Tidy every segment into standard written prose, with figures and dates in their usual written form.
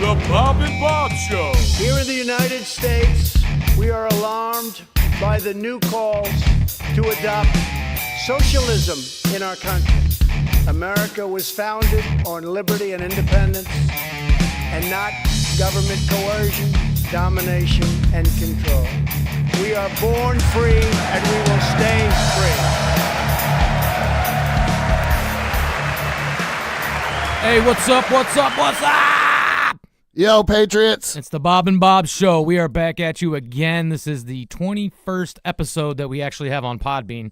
The Bob and Bob Show. Here in the United States, we are alarmed by the new calls to adopt socialism in our country. America was founded on liberty and independence and not government coercion, domination, and control. We are born free and we will stay free. Hey, what's up, what's up, what's up? Yo, Patriots. It's the Bob and Bob Show. We are back at you again. This is the 21st episode that we actually have on Podbean.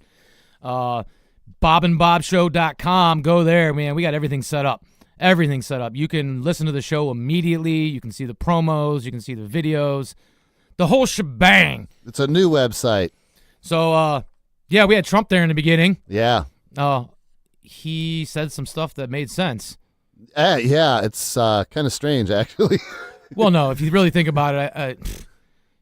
bobandbobshow.com. Go there, man. We got everything set up. Everything set up. You can listen to the show immediately. You can see the promos. You can see the videos. The whole shebang. It's a new website. So, yeah, we had Trump there in the beginning. Yeah. He said some stuff that made sense. Yeah, it's kind of strange, actually. Well, no, if you really think about it,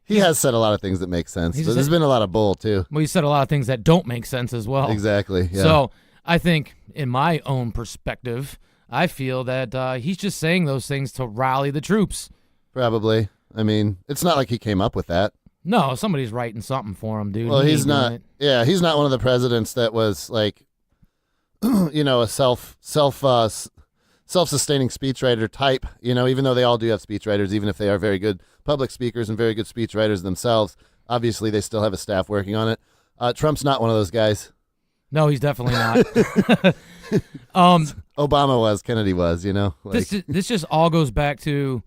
he has said a lot of things that make sense. But there's been a lot of bull, too. Well, he said a lot of things that don't make sense as well. Exactly, yeah. So I think, in my own perspective, I feel that he's just saying those things to rally the troops. Probably. I mean, it's not like he came up with that. No, somebody's writing something for him, dude. Well, he's not. Yeah, he's not one of the presidents that was like, you know, a self-sustaining speechwriter type, you know, even though they all do have speechwriters, even if they are very good public speakers and very good speechwriters themselves, obviously they still have a staff working on it. Trump's not one of those guys. No, he's definitely not. Obama was, Kennedy was, you know. Like, this just all goes back to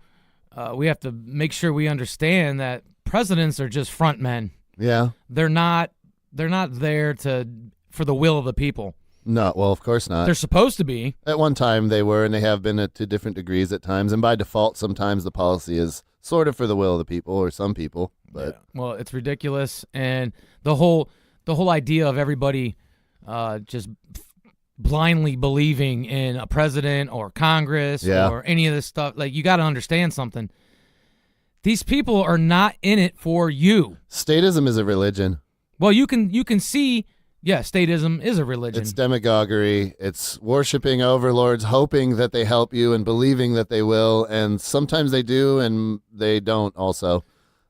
we have to make sure we understand that presidents are just front men. Yeah. They're not there for the will of the people. No, well, of course not. They're supposed to be. At one time they were, and they have been to different degrees at times. And by default, sometimes the policy is sort of for the will of the people or some people. But yeah. Well, it's ridiculous, and the whole idea of everybody just blindly believing in a president or Congress or any of this stuff. Like, you got to understand something. These people are not in it for you. Statism is a religion. Well, you can see. Yeah, statism is a religion. It's demagoguery. It's worshiping overlords, hoping that they help you and believing that they will. And sometimes they do and they don't also.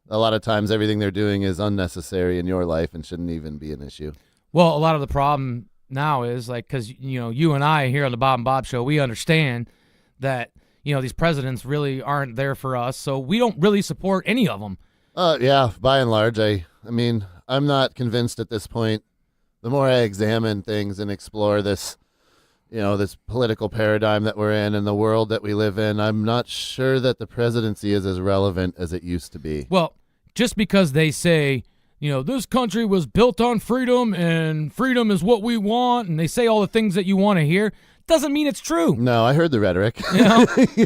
A lot of times everything they're doing is unnecessary in your life and shouldn't even be an issue. Well, a lot of the problem now is, like, because, you know, you and I here on the Bob and Bob Show, we understand that, you know, these presidents really aren't there for us. So we don't really support any of them. Yeah, by and large, I mean, I'm not convinced at this point. The more I examine things and explore this, you know, this political paradigm that we're in and the world that we live in, I'm not sure that the presidency is as relevant as it used to be. Well, just because they say, you know, this country was built on freedom and freedom is what we want, and they say all the things that you want to hear, doesn't mean it's true. No, I heard the rhetoric. You know,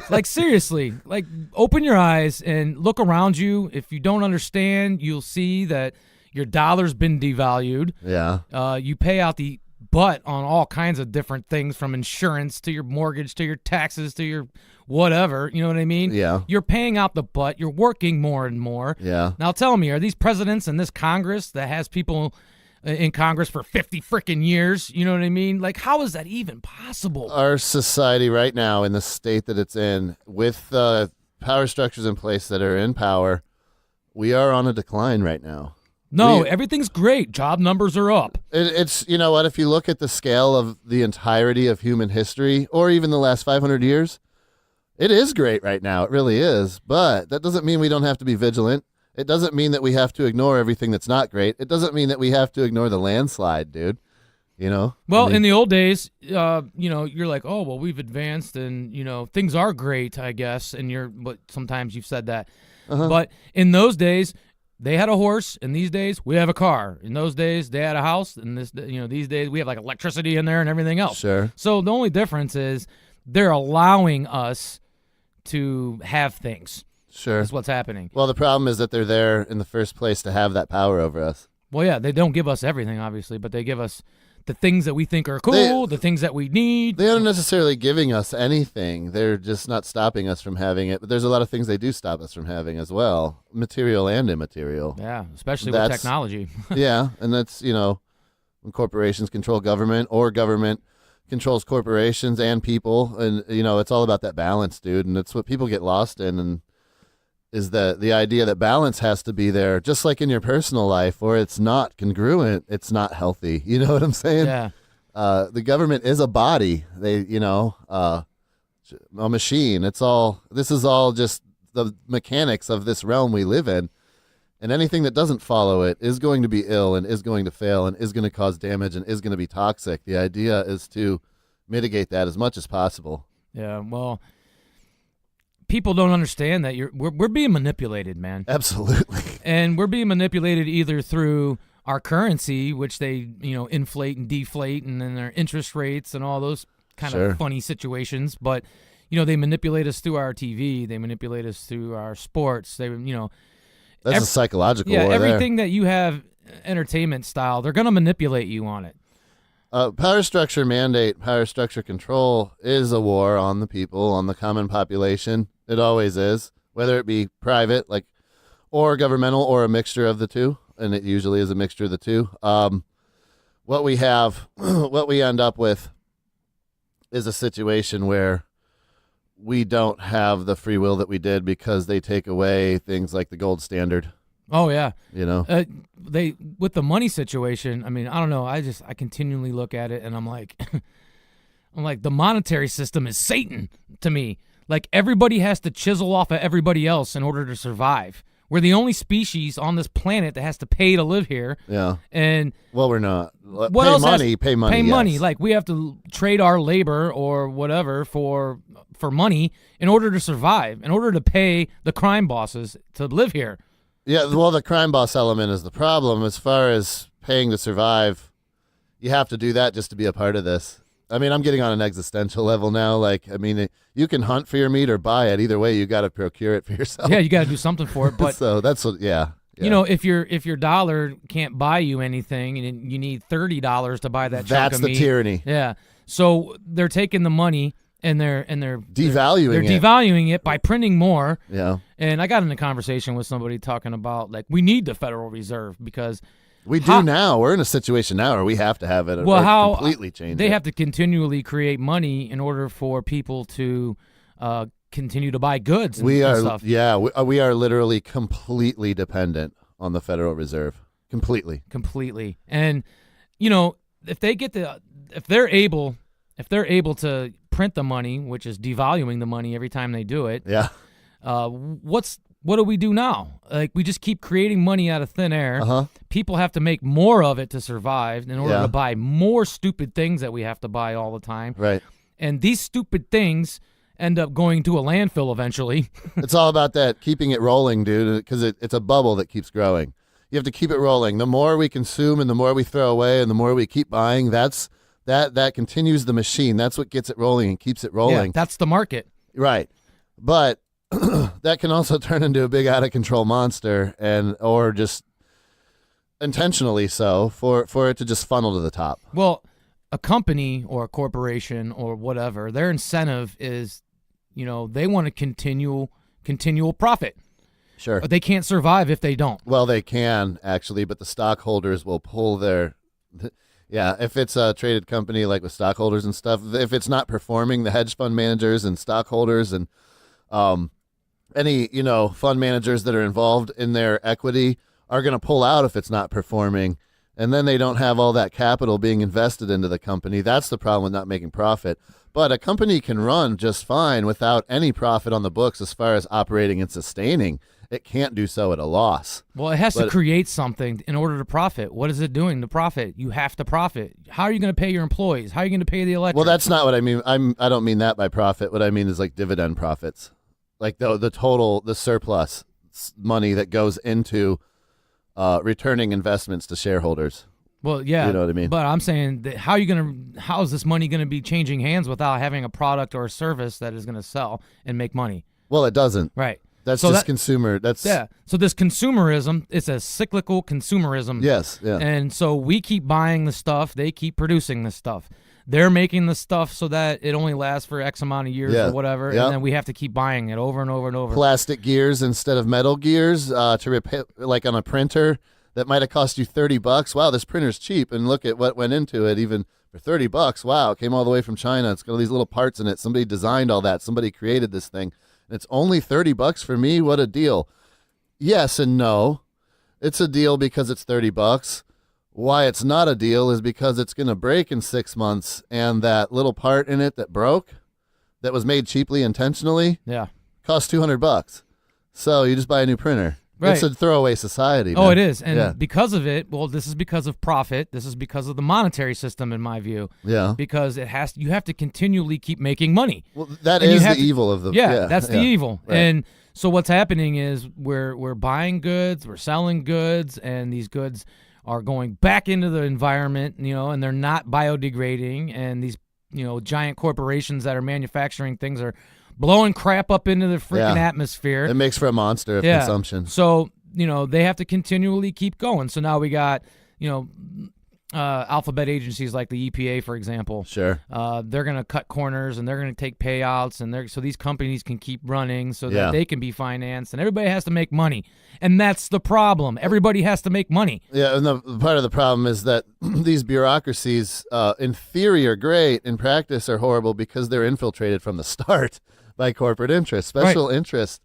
like, seriously, like, open your eyes and look around you. If you don't understand, you'll see that your dollar's been devalued. Yeah. You pay out the butt on all kinds of different things, from insurance to your mortgage to your taxes to your whatever. You know what I mean? Yeah. You're paying out the butt. You're working more and more. Yeah. Now tell me, are these presidents in this Congress that has people in Congress for 50 freaking years? You know what I mean? Like, how is that even possible? Our society right now, in the state that it's in, with power structures in place that are in power, we are on a decline right now. No, everything's great. Job numbers are up. It's, you know what, if you look at the scale of the entirety of human history, or even the last 500 years, it is great right now. It really is. But that doesn't mean we don't have to be vigilant. It doesn't mean that we have to ignore everything that's not great. It doesn't mean that we have to ignore the landslide, dude. You know? Well, in the old days, you know, you're like, oh, well, we've advanced and, you know, things are great, I guess. And but sometimes you've said that. Uh-huh. But in those days, they had a horse, and these days we have a car. In those days, they had a house, and these days we have like electricity in there and everything else. Sure. So the only difference is they're allowing us to have things. Sure. That's what's happening. Well, the problem is that they're there in the first place to have that power over us. Well, yeah, they don't give us everything, obviously, but they give us the things that we think are cool, the things that we need. They aren't necessarily giving us anything. They're just not stopping us from having it. But there's a lot of things they do stop us from having as well, material and immaterial. Yeah, especially with technology. Yeah, and that's, you know, when corporations control government or government controls corporations and people, and it's all about that balance, dude. And it's what people get lost in, and is the idea that balance has to be there, just like in your personal life, or it's not congruent, it's not healthy. You know what I'm saying? Yeah. The government is a body. A machine. This is all just the mechanics of this realm we live in. And anything that doesn't follow it is going to be ill and is going to fail and is going to cause damage and is going to be toxic. The idea is to mitigate that as much as possible. Yeah, well, people don't understand that we're being manipulated, man. Absolutely. And we're being manipulated either through our currency, which they, inflate and deflate, and then their interest rates and all those kind of funny situations. But, they manipulate us through our TV. They manipulate us through our sports. That's a psychological war everything that you have entertainment style, they're going to manipulate you on it. Power structure mandate, power structure control is a war on the people, on the common population. It always is, whether it be private, or governmental, or a mixture of the two. And it usually is a mixture of the two. What we end up with is a situation where we don't have the free will that we did because they take away things like the gold standard. Oh yeah. They with the money situation, I mean, I don't know. I continually look at it and I'm like, the monetary system is Satan to me. Like everybody has to chisel off of everybody else in order to survive. We're the only species on this planet that has to pay to live here. Yeah. And we're not. What else Pay money. Pay money. Yes. Like we have to trade our labor or whatever for money in order to survive, in order to pay the crime bosses to live here. Yeah, well, the crime boss element is the problem. As far as paying to survive, you have to do that just to be a part of this. I mean, I'm getting on an existential level now. You can hunt for your meat or buy it. Either way, you got to procure it for yourself. Yeah, you got to do something for it. But so that's what. Yeah. If your dollar can't buy you anything, and you need $30 to buy that chunk of meat. That's the tyranny. Yeah. So they're taking the money and they're devaluing it by printing more. Yeah. And I got in a conversation with somebody talking about we need the Federal Reserve because we do now. We're in a situation now where we have to have it. Completely change. They have to continually create money in order for people to continue to buy goods. And stuff. Yeah. We are literally completely dependent on the Federal Reserve. Completely. And if they're able to print the money, which is devaluing the money every time they do it. Yeah. What do we do now? We just keep creating money out of thin air. Uh-huh. People have to make more of it to survive in order to buy more stupid things that we have to buy all the time. Right. And these stupid things end up going to a landfill eventually. It's all about that, keeping it rolling, dude, because it's a bubble that keeps growing. You have to keep it rolling. The more we consume and the more we throw away and the more we keep buying, that continues the machine. That's what gets it rolling and keeps it rolling. Yeah, that's the market. Right. But that can also turn into a big out of control monster or just intentionally so for it to just funnel to the top. Well, a company or a corporation or whatever, their incentive is, they want a continual profit. Sure. But they can't survive if they don't. Well, they can actually, but the stockholders will pull their if it's a traded company like with stockholders and stuff, if it's not performing, the hedge fund managers and stockholders and any, fund managers that are involved in their equity are going to pull out if it's not performing. And then they don't have all that capital being invested into the company. That's the problem with not making profit. But a company can run just fine without any profit on the books as far as operating and sustaining. It can't do so at a loss. Well, it has to create something in order to profit. What is it doing to profit? You have to profit. How are you going to pay your employees? How are you going to pay the electric? Well, that's not what I mean. I don't mean that by profit. What I mean is dividend profits. The surplus money that goes into returning investments to shareholders. Well, yeah, you know what I mean. But I'm saying that how is this money going to be changing hands without having a product or a service that is going to sell and make money? Well, it doesn't. Right. That's consumer. That's So this consumerism, it's a cyclical consumerism. Yes. Yeah. And so we keep buying the stuff. They keep producing the stuff. They're making the stuff so that it only lasts for X amount of years or whatever, and then we have to keep buying it over and over and over. Plastic gears instead of metal gears to repair, like on a printer that might have cost you $30. Wow, this printer's cheap, and look at what went into it. Even For $30, wow, it came all the way from China. It's got all these little parts in it. Somebody designed all that. Somebody created this thing. And it's only $30 for me? What a deal. Yes and no. It's a deal because it's $30. Why it's not a deal is because it's going to break in 6 months, and that little part in it that broke, that was made cheaply intentionally, cost $200. So you just buy a new printer. Right. It's a throwaway society. Oh, man. it is. And because of it, well, this is because of profit. This is because of the monetary system, in my view. Yeah. Because you have to continually keep making money. Well, that is the evil of the... That's the evil. Right. And so what's happening is we're buying goods, we're selling goods, and these goods are going back into the environment, and they're not biodegrading, and these, giant corporations that are manufacturing things are blowing crap up into the freaking atmosphere. It makes for a monster of consumption. So, they have to continually keep going. So now we got, alphabet agencies like the EPA, for example. Sure. They're going to cut corners, and they're going to take payouts, and so these companies can keep running so that they can be financed, and everybody has to make money. And that's the problem. Everybody has to make money. Yeah, and the part of the problem is that these bureaucracies, in theory, are great. In practice, are horrible because they're infiltrated from the start by corporate interest, special interest,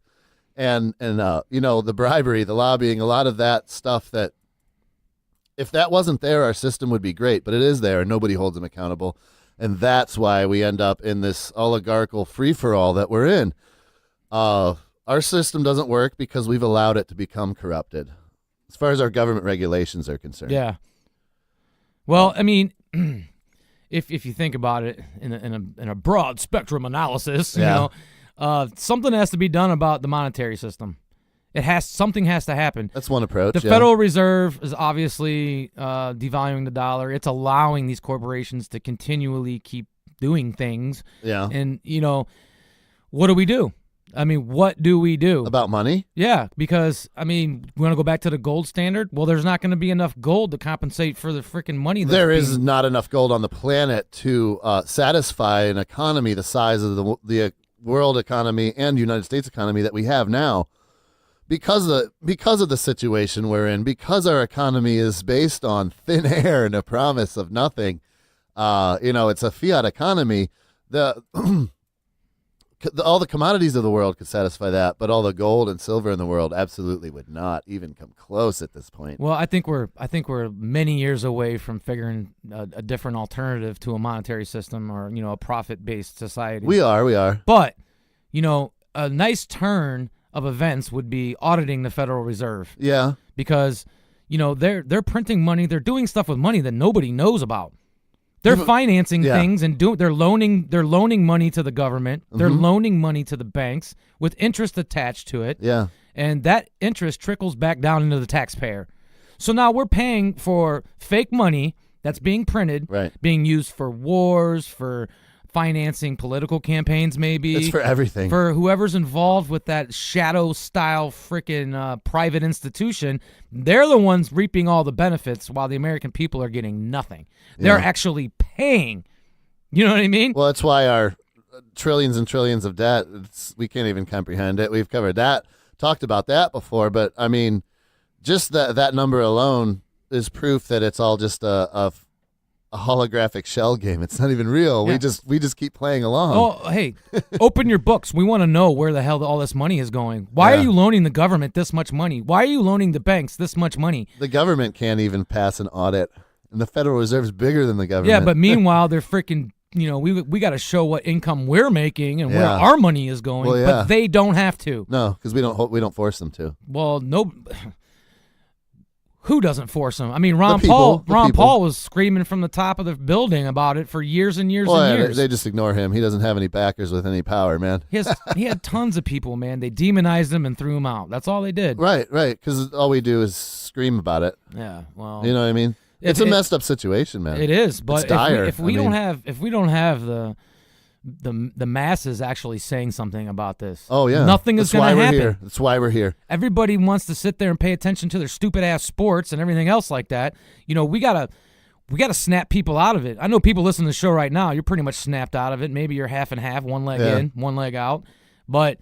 and the bribery, the lobbying, a lot of that stuff that, if that wasn't there, our system would be great, but it is there, and nobody holds them accountable. And that's why we end up in this oligarchical free-for-all that we're in. Our system doesn't work because we've allowed it to become corrupted, as far as our government regulations are concerned. Yeah. Well, I mean, if you think about it in a broad spectrum analysis, something has to be done about the monetary system. Something has to happen. That's one approach. The Federal Reserve is obviously devaluing the dollar. It's allowing these corporations to continually keep doing things. Yeah. And, what do we do? I mean, what do we do? About money? Yeah, because, we want to go back to the gold standard? Well, there's not going to be enough gold to compensate for the freaking money. There is not enough gold on the planet to satisfy an economy the size of the world economy and United States economy that we have now. Because of the situation we're in, because our economy is based on thin air and a promise of nothing, it's a fiat economy. All the commodities of the world could satisfy that, but all the gold and silver in the world absolutely would not even come close at this point. Well, I think we're many years away from figuring a different alternative to a monetary system or a profit-based society. We are. But a nice turn of events would be auditing the Federal Reserve. Yeah. Because, they're printing money. They're doing stuff with money that nobody knows about. They're financing things and they're loaning money to the government. They're loaning money to the banks with interest attached to it. Yeah. And that interest trickles back down into the taxpayer. So now we're paying for fake money that's being printed, being used for wars, for financing political campaigns, maybe. It's for everything. For whoever's involved with that shadow-style freaking private institution, they're the ones reaping all the benefits while the American people are getting nothing. They're actually paying. You know what I mean? Well, that's why our trillions and trillions of debt, we can't even comprehend it. We've covered that, talked about that before, but, just that number alone is proof that it's all just a holographic shell game. It's not even real. Yeah. We just keep playing along. Oh, hey, open your books. We want to know where the hell all this money is going. Why are you loaning the government this much money? Why are you loaning the banks this much money? The government can't even pass an audit, and the Federal Reserve is bigger than the government. Yeah, but meanwhile, they're freaking, we got to show what income we're making and where our money is going, but they don't have to. No, because we don't force them to. Well, no. Who doesn't force them? Ron Paul was screaming from the top of the building about it for years and years and years. They just ignore him. He doesn't have any backers with any power, man. He had tons of people, man. They demonized him and threw him out. That's all they did. Right. Because all we do is scream about it. Yeah, well, you know what I mean. It's a messed up situation, man. It is, but it's dire. If we don't have the masses actually saying something about this. Oh yeah, nothing is going to happen. That's why we're here. Everybody wants to sit there and pay attention to their stupid ass sports and everything else like that. We gotta snap people out of it. I know people listening to the show right now. You're pretty much snapped out of it. Maybe you're half and half, one leg in, one leg out. But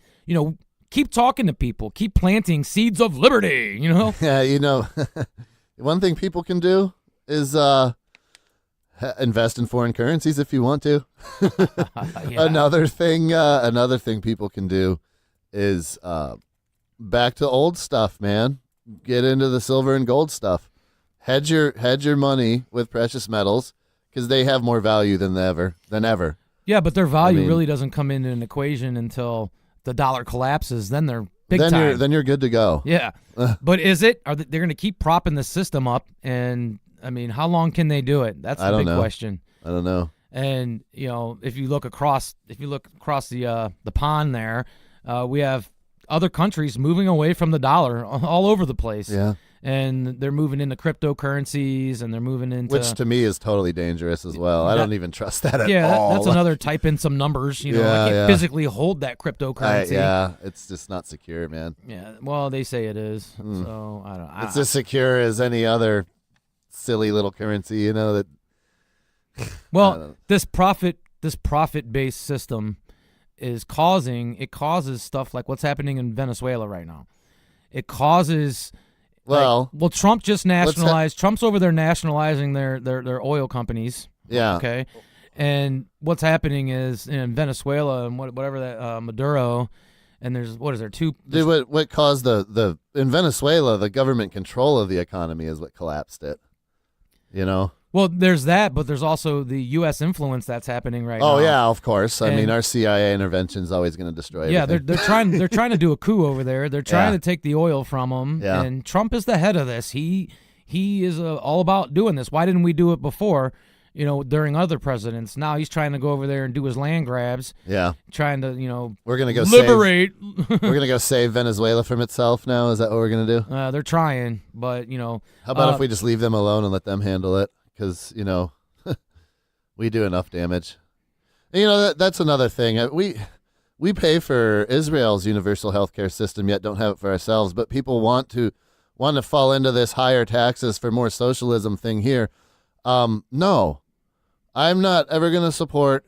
keep talking to people. Keep planting seeds of liberty. Yeah, one thing people can do is invest in foreign currencies if you want to. Yeah. Another thing people can do is back to old stuff, man. Get into the silver and gold stuff. Hedge your money with precious metals because they have more value than ever. Yeah, but their value really doesn't come into an equation until the dollar collapses. Then they're big time. Then you're good to go. Yeah, but is it? They're going to keep propping the system up? And I mean, how long can they do it? That's the big question. I don't know. And if you look across the pond there, we have other countries moving away from the dollar all over the place. Yeah. And they're moving into cryptocurrencies, and they're moving into... Which to me is totally dangerous as well. I don't even trust that at all. Yeah, that's another type in some numbers. I can't physically hold that cryptocurrency. It's just not secure, man. Yeah, well, they say it is. So, I don't know. It's as secure as any other silly little currency, that... Well, this profit-based system causes stuff like what's happening in Venezuela right now. It causes... Trump just nationalized. Trump's over there nationalizing their oil companies. Yeah. Okay. And what's happening is in Venezuela and whatever that Maduro, and what caused the in Venezuela, the government control of the economy is what collapsed it. Well, there's that, but there's also the U.S. influence that's happening right now. Oh yeah, of course. I mean, our CIA intervention is always going to destroy everything. Yeah, they're trying to do a coup over there. They're trying to take the oil from them, and Trump is the head of this. He is all about doing this. Why didn't we do it before? During other presidents. Now he's trying to go over there and do his land grabs. Yeah, trying to we're gonna go liberate. We're gonna go save Venezuela from itself now. Is that what we're gonna do? They're trying, but How about if we just leave them alone and let them handle it? Because, we do enough damage. And, that's another thing. We pay for Israel's universal health care system, yet don't have it for ourselves. But people want to fall into this higher taxes for more socialism thing here. No, I'm not ever going to support.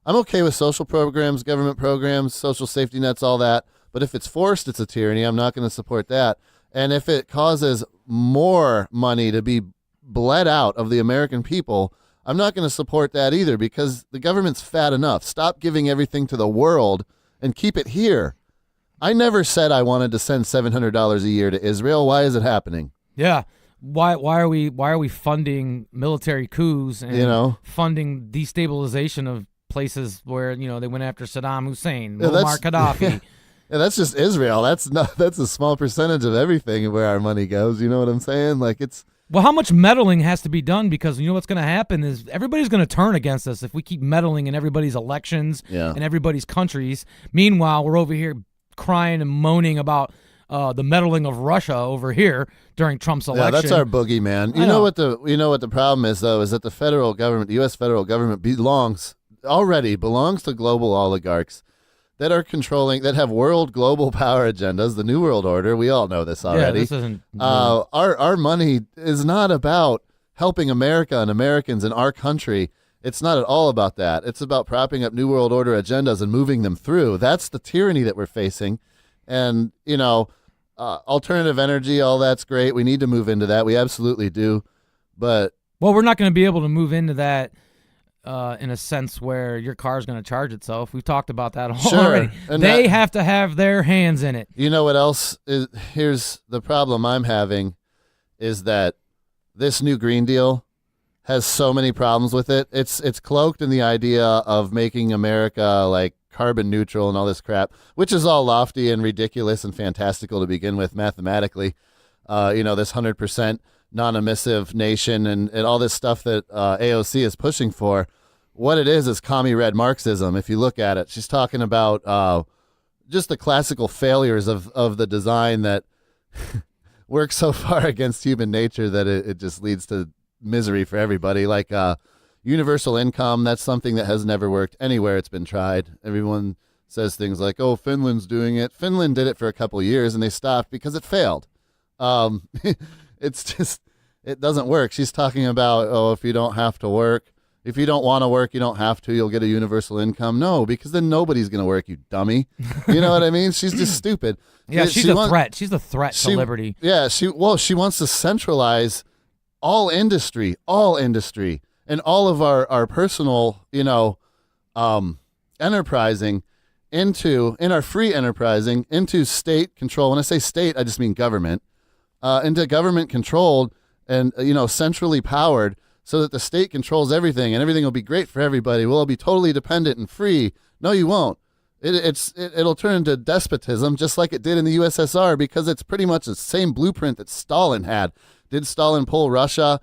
I'm okay with social programs, government programs, social safety nets, all that. But if it's forced, it's a tyranny. I'm not going to support that. And if it causes more money to be bled out of the American people, I'm not going to support that either because the government's fat enough. Stop giving everything to the world and keep it here. I never said I wanted to send $700 a year to Israel. Why is it happening? Yeah. Why are we funding military coups and funding destabilization of places where they went after Saddam Hussein, Muammar Gaddafi? Yeah, that's just Israel. That's a small percentage of everything where our money goes. You know what I'm saying? Well, how much meddling has to be done? Because what's going to happen is everybody's going to turn against us if we keep meddling in everybody's elections and everybody's countries. Meanwhile, we're over here crying and moaning about the meddling of Russia over here during Trump's election. Yeah, that's our boogeyman. You know what the problem is though is that the federal government, the U.S. federal government, belongs to global oligarchs that are controlling, that have global power agendas, the New World Order. We all know this already. Yeah, this isn't. Our money is not about helping America and Americans in our country. It's not at all about that. It's about propping up New World Order agendas and moving them through. That's the tyranny that we're facing. And, alternative energy, all that's great. We need to move into that. We absolutely do. But we're not going to be able to move into that in a sense where your car's going to charge itself. We've talked about that already. And they have to have their hands in it. You know what else is? Here's the problem I'm having is that this new Green Deal has so many problems with it. It's cloaked in the idea of making America like carbon neutral and all this crap, which is all lofty and ridiculous and fantastical to begin with mathematically. This 100% non-emissive nation and all this stuff that AOC is pushing for. What it is commie red Marxism. If you look at it, she's talking about just the classical failures of the design that works so far against human nature that it just leads to misery for everybody. Like universal income, that's something that has never worked anywhere it's been tried. Everyone says things like, oh, Finland's doing it. Finland did it for a couple of years and they stopped because it failed. It's just, it doesn't work. She's talking about, if you don't have to work, if you don't want to work, you don't have to, you'll get a universal income. No, because then nobody's going to work, you dummy. You know what I mean? She's just stupid. Yeah, she's a threat. She's a threat to liberty. Yeah, she wants to centralize all industry and all of our personal, enterprising in our free enterprising into state control. When I say state, I just mean government, into government controlled and, centrally powered, so that the state controls everything and everything will be great for everybody. We'll all be totally dependent and free. No, you won't. It'll turn into despotism, just like it did in the USSR, because it's pretty much the same blueprint that Stalin had. Did Stalin pull Russia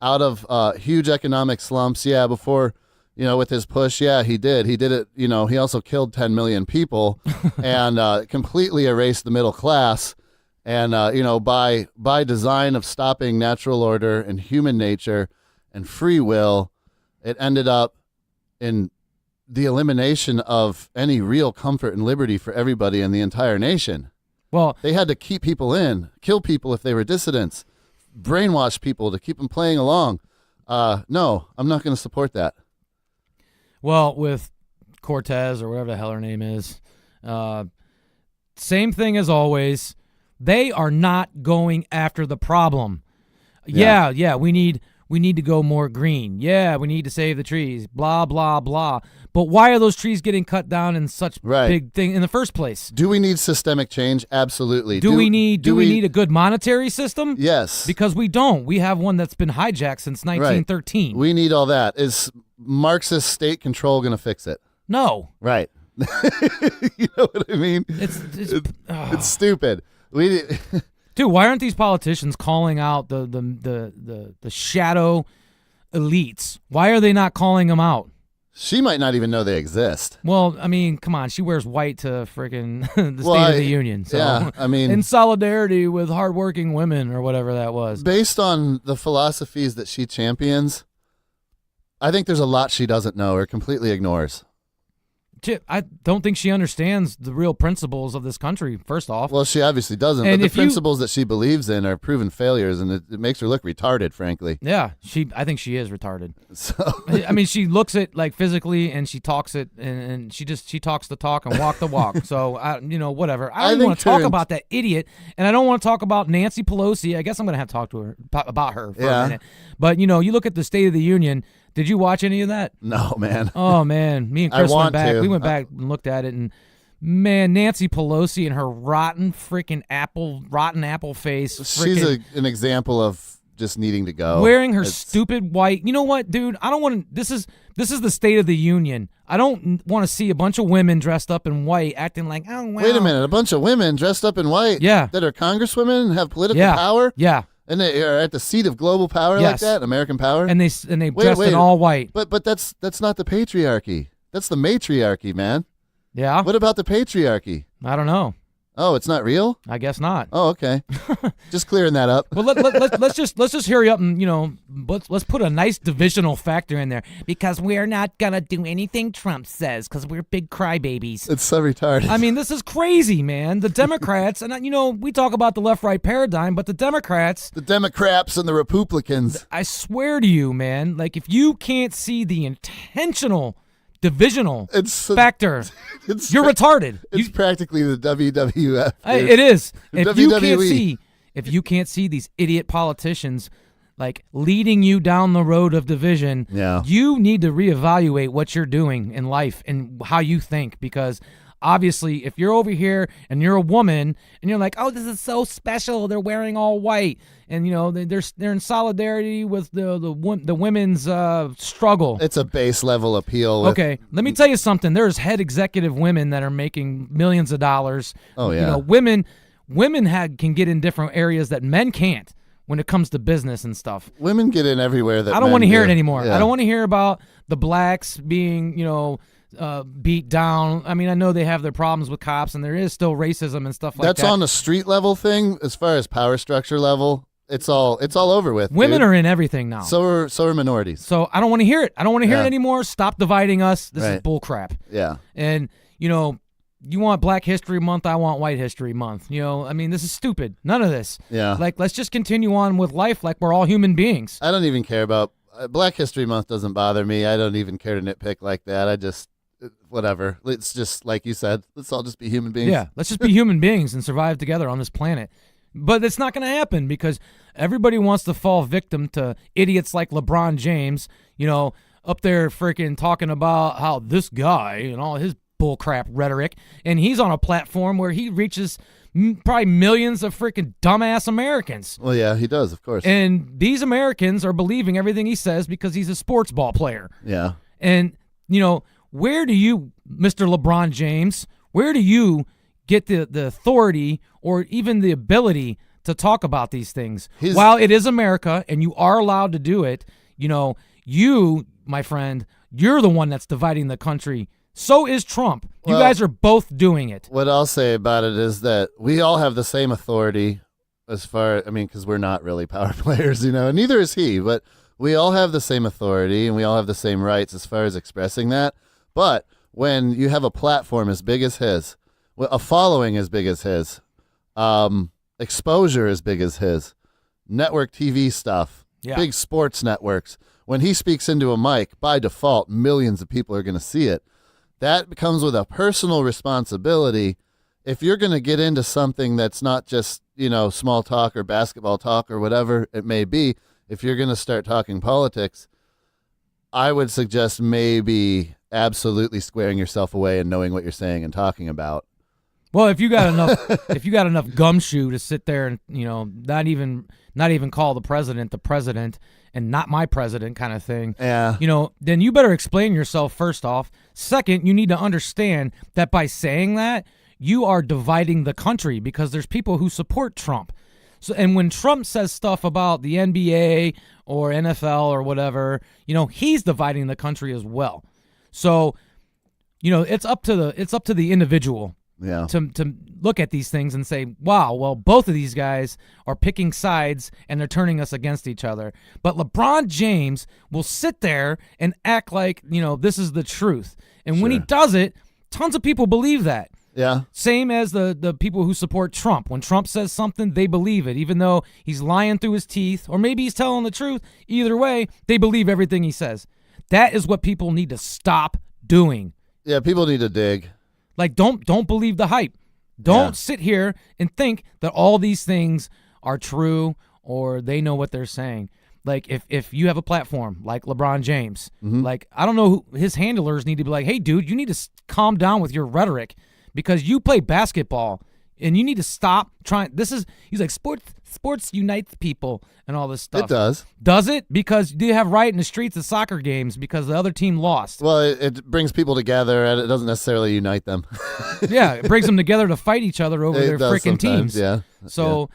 out of huge economic slumps? Yeah, before, with his push, yeah, he did. He did it, he also killed 10 million people and completely erased the middle class. And, by design of stopping natural order and human nature and free will, it ended up in the elimination of any real comfort and liberty for everybody in the entire nation. Well, they had to keep people in, kill people if they were dissidents, brainwash people to keep them playing along. No, I'm not going to support that. Well, with Cortez or whatever the hell her name is, same thing as always. They are not going after the problem. Yeah, we need to go more green. Yeah, we need to save the trees. Blah, blah, blah. But why are those trees getting cut down in such big thing in the first place? Do we need systemic change? Absolutely. Do we need a good monetary system? Yes. Because we don't. We have one that's been hijacked since 1913. Right. We need all that. Is Marxist state control going to fix it? No. Right. You know what I mean? It's stupid. Dude, why aren't these politicians calling out the shadow elites? Why are they not calling them out? She might not even know they exist. Well, I mean, come on. She wears white to freaking the State of the Union. So, yeah, I mean, in solidarity with hardworking women or whatever that was. Based on the philosophies that she champions, I think there's a lot she doesn't know or completely ignores. I don't think she understands the real principles of this country, first off. Well, she obviously doesn't, and but the principles that she believes in are proven failures, and it makes her look retarded, frankly. Yeah, I think she is retarded. So I mean, she looks it like physically, and she talks it, and she talks the talk and walk the walk. So, whatever. I don't want to talk about that idiot, and I don't want to talk about Nancy Pelosi. I guess I'm going to have to talk to her about her for a minute. But, you look at the State of the Union. Did you watch any of that? No, man. Oh, man. Me and Chris went back. We went back and looked at it, and, man, Nancy Pelosi and her rotten apple face. She's an example of just needing to go. Wearing her stupid white. You know what, dude? I don't want to. This is the State of the Union. I don't want to see a bunch of women dressed up in white acting like, oh, wow. Wait a minute. A bunch of women dressed up in white? Yeah. That are congresswomen and have political power? Yeah. And they are at the seat of global power like that, American power. And they dressed in all white. But that's not the patriarchy. That's the matriarchy, man. Yeah. What about the patriarchy? I don't know. Oh, it's not real? I guess not. Oh, okay. Just clearing that up. Well, let's just hurry up and let's put a nice divisional factor in there, because we're not gonna do anything Trump says because we're big crybabies. It's so retarded. I mean, this is crazy, man. The Democrats, and we talk about the left-right paradigm, but the Democrats and the Republicans. I swear to you, man. Like, if you can't see the intentional divisional factor, you're retarded. It's practically the WWF. It is. If WWE. you can't see these idiot politicians like leading you down the road of division, you need to reevaluate what you're doing in life and how you think, because obviously if you're over here and you're a woman and you're like, oh, this is so special, they're wearing all white, and they're in solidarity with the women's struggle. It's a base level appeal. Okay, let me tell you something. There's head executive women that are making millions of dollars. Oh yeah. Women can get in different areas that men can't when it comes to business and stuff. Women get in everywhere that I don't want to hear it anymore. Yeah. I don't want to hear about the blacks being beat down. I mean, I know they have their problems with cops, and there is still racism and stuff like that. That's on the street level thing. As far as power structure level, it's all over with. Women dude. are in everything now. So are minorities. So I don't want to hear it. I don't want to hear it anymore. Stop dividing us. This is bull crap. Yeah. And you want Black History Month, I want White History Month. I mean, this is stupid. None of this. Yeah. Like, let's just continue on with life like we're all human beings. I don't even care about Black History Month. Doesn't bother me. I don't even care to nitpick like that. I just whatever. It's just like you said. Let's all just be human beings. Yeah. Let's just be human beings and survive together on this planet. But it's not going to happen because everybody wants to fall victim to idiots like LeBron James, up there freaking talking about how this guy and all his bullcrap rhetoric, and he's on a platform where he reaches probably millions of freaking dumbass Americans. Well, yeah, he does, of course. And these Americans are believing everything he says because he's a sports ball player. Yeah. And, where do you, Mr. LeBron James, where do you get the authority or even the ability to talk about these things? While it is America and you are allowed to do it, you, my friend, you're the one that's dividing the country. So is Trump. You guys are both doing it. What I'll say about it is that we all have the same authority because we're not really power players, and neither is he, but we all have the same authority and we all have the same rights as far as expressing that. But when you have a platform as big as his, a following as big as his, exposure as big as his, network TV stuff, big sports networks, when he speaks into a mic, by default, millions of people are going to see it. That comes with a personal responsibility. If you're going to get into something that's not just, small talk or basketball talk or whatever it may be, if you're going to start talking politics, I would suggest maybe absolutely squaring yourself away and knowing what you're saying and talking about. Well, if you got enough gumshoe to sit there and not even call the president and not my president kind of thing, then you better explain yourself first off. Second, you need to understand that by saying that, you are dividing the country because there's people who support Trump. So, and when Trump says stuff about the NBA or NFL or whatever, he's dividing the country as well. So, it's up to the individual. Yeah. To look at these things and say, wow, well, both of these guys are picking sides and they're turning us against each other. But LeBron James will sit there and act like, this is the truth. And when he does it, tons of people believe that. Yeah. Same as the people who support Trump. When Trump says something, they believe it, even though he's lying through his teeth, or maybe he's telling the truth. Either way, they believe everything he says. That is what people need to stop doing. Yeah, people need to dig. Like, don't believe the hype. Don't sit here and think that all these things are true or they know what they're saying. Like, if you have a platform like LeBron James, like, I don't know, his handlers need to be like, hey, dude, you need to calm down with your rhetoric because you play basketball and you need to stop trying. He's like, sports unites people and all this stuff. It does. Does it? Because do you have riot in the streets at soccer games because the other team lost? Well, it brings people together and it doesn't necessarily unite them. Yeah, it brings them together to fight each other over their freaking teams. Yeah. So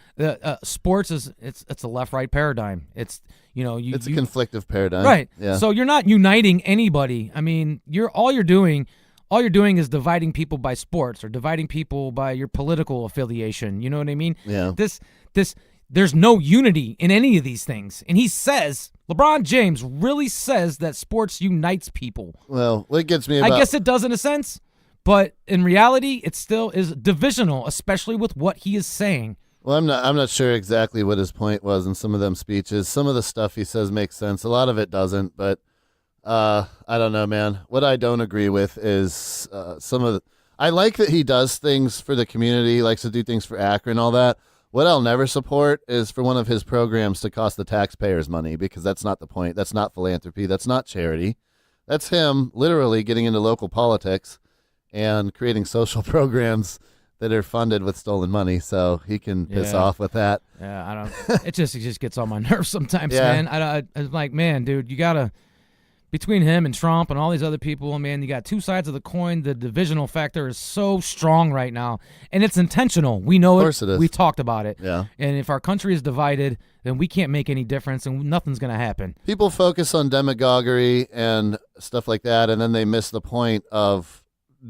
sports it's a left-right paradigm. It's it's a conflictive paradigm. Right. Yeah. So you're not uniting anybody. I mean, all you're doing is dividing people by sports or dividing people by your political affiliation. You know what I mean? Yeah. There's no unity in any of these things. And LeBron James really says that sports unites people. Well, what gets me about... I guess it does in a sense, but in reality, it still is divisional, especially with what he is saying. Well, I'm not sure exactly what his point was in some of them speeches. Some of the stuff he says makes sense. A lot of it doesn't, but I don't know, man. What I don't agree with is I like that he does things for the community. He likes to do things for Akron and all that. What I'll never support is for one of his programs to cost the taxpayers money, because that's not the point. That's not philanthropy. That's not charity. That's him literally getting into local politics and creating social programs that are funded with stolen money, so he can piss off with that. Yeah, I don't. It just gets on my nerves sometimes, man. I'm like, man, dude, you gotta. Between him and Trump and all these other people, man, you got two sides of the coin. The divisional factor is so strong right now, and it's intentional. We know it. Of course it is. We've talked about it. Yeah. And if our country is divided, then we can't make any difference, and nothing's going to happen. People focus on demagoguery and stuff like that, and then they miss the point of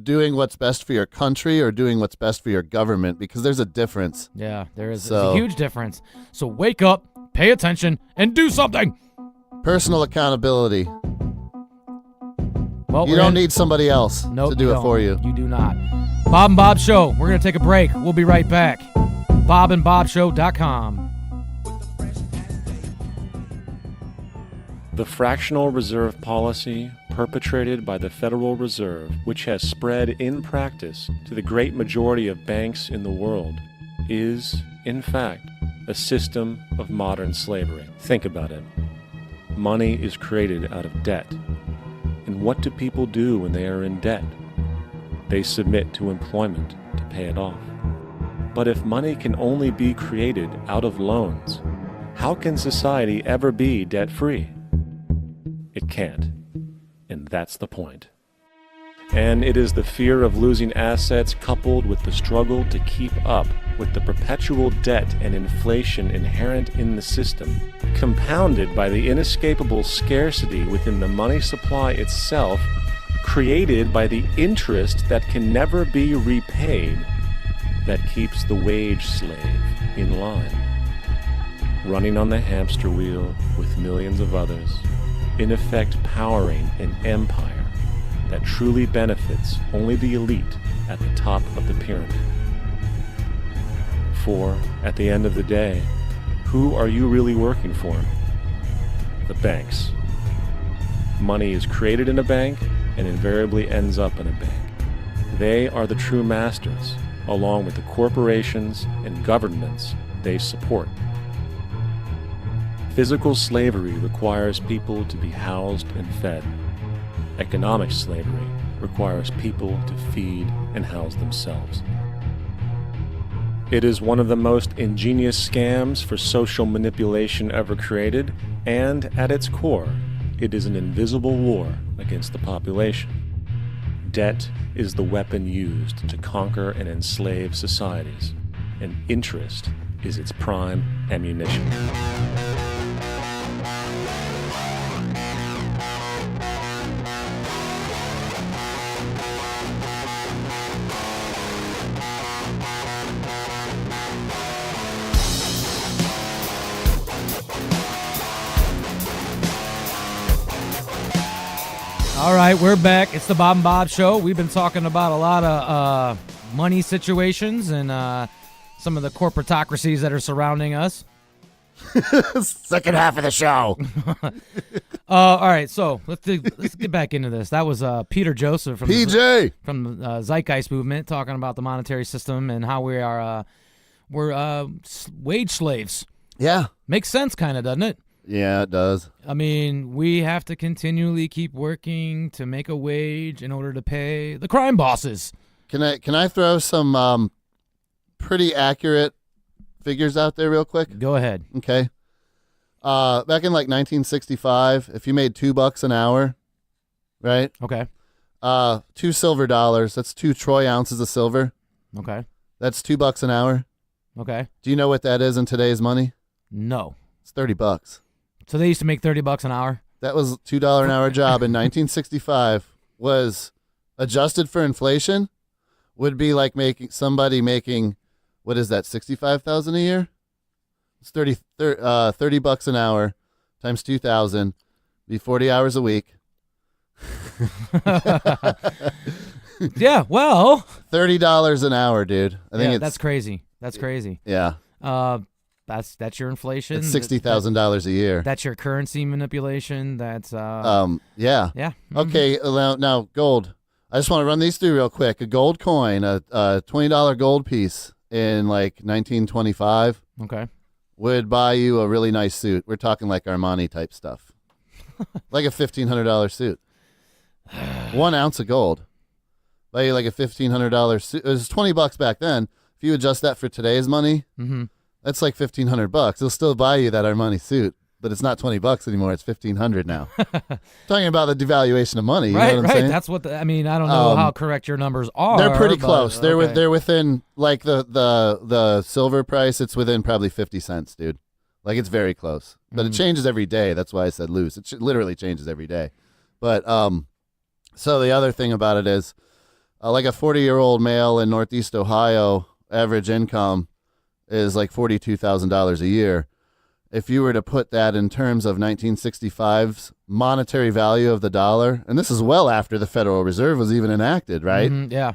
doing what's best for your country or doing what's best for your government, because there's a difference. Yeah, there is. There's a huge difference. So wake up, pay attention, and do something. Personal accountability. Well, you don't need somebody else to do it for you. You do not. Bob and Bob Show. We're going to take a break. We'll be right back. BobandBobShow.com. The fractional reserve policy perpetrated by the Federal Reserve, which has spread in practice to the great majority of banks in the world, is in fact, a system of modern slavery. Think about it. Money is created out of debt. And what do people do when they are in debt? They submit to employment to pay it off. But if money can only be created out of loans, how can society ever be debt-free? It can't. And that's the point. And it is the fear of losing assets coupled with the struggle to keep up with the perpetual debt and inflation inherent in the system, compounded by the inescapable scarcity within the money supply itself, created by the interest that can never be repaid, that keeps the wage slave in line, running on the hamster wheel with millions of others, in effect powering an empire that truly benefits only the elite at the top of the pyramid. For, at the end of the day, who are you really working for? The banks. Money is created in a bank and invariably ends up in a bank. They are the true masters, along with the corporations and governments they support. Physical slavery requires people to be housed and fed. Economic slavery requires people to feed and house themselves. It is one of the most ingenious scams for social manipulation ever created, and at its core, it is an invisible war against the population. Debt is the weapon used to conquer and enslave societies, and interest is its prime ammunition. All right, we're back. It's the Bob and Bob Show. We've been talking about a lot of money situations and some of the corporatocracies that are surrounding us. Second half of the show. All right, so let's get back into this. That was Peter Joseph from PJ from the Zeitgeist movement talking about the monetary system and how we're wage slaves. Yeah. Makes sense, kind of, doesn't it? Yeah, it does. I mean, we have to continually keep working to make a wage in order to pay the crime bosses. Can I throw some pretty accurate figures out there real quick? Go ahead. Okay. Back in like 1965, if you made $2 an hour, right? Okay. 2 silver dollars. That's 2 troy ounces of silver. Okay. That's $2 an hour. Okay. Do you know what that is in today's money? No. It's $30. So they used to make $30 an hour? That was a $2 an hour job in 1965. Was adjusted for inflation, would be like somebody making, what is that, $65,000 a year? It's $30 an hour times 2,000, be 40 hours a week. Yeah, well, $30 an hour, dude. I think that's crazy. That's crazy. Yeah. That's your inflation. It's $60,000 a year. That's your currency manipulation. That's yeah. Yeah. Mm-hmm. Okay, now gold. I just want to run these through real quick. A gold coin, a $20 gold piece in like 1925 Okay. would buy you a really nice suit. We're talking like Armani type stuff. Like a $1,500 suit. 1 ounce of gold. Buy you like a $1,500 suit. It was $20 back then. If you adjust that for today's money, Mm-hmm. that's like $1,500. It'll still buy you that Armani suit, but it's not $20 anymore. It's $1,500 now. Talking about the devaluation of money. You know what I'm saying? That's what I mean. I don't know how correct your numbers are. They're pretty but, close. They're okay. they're within like the silver price. It's within probably 50 cents, dude. Like it's very close, but it changes every day. That's why I said loose. It literally changes every day. But so the other thing about it is, like a 40-year-old male in Northeast Ohio, average income is like $42,000 a year. If you were to put that in terms of 1965's monetary value of the dollar, and this is well after the Federal Reserve was even enacted, right? Mm-hmm, yeah.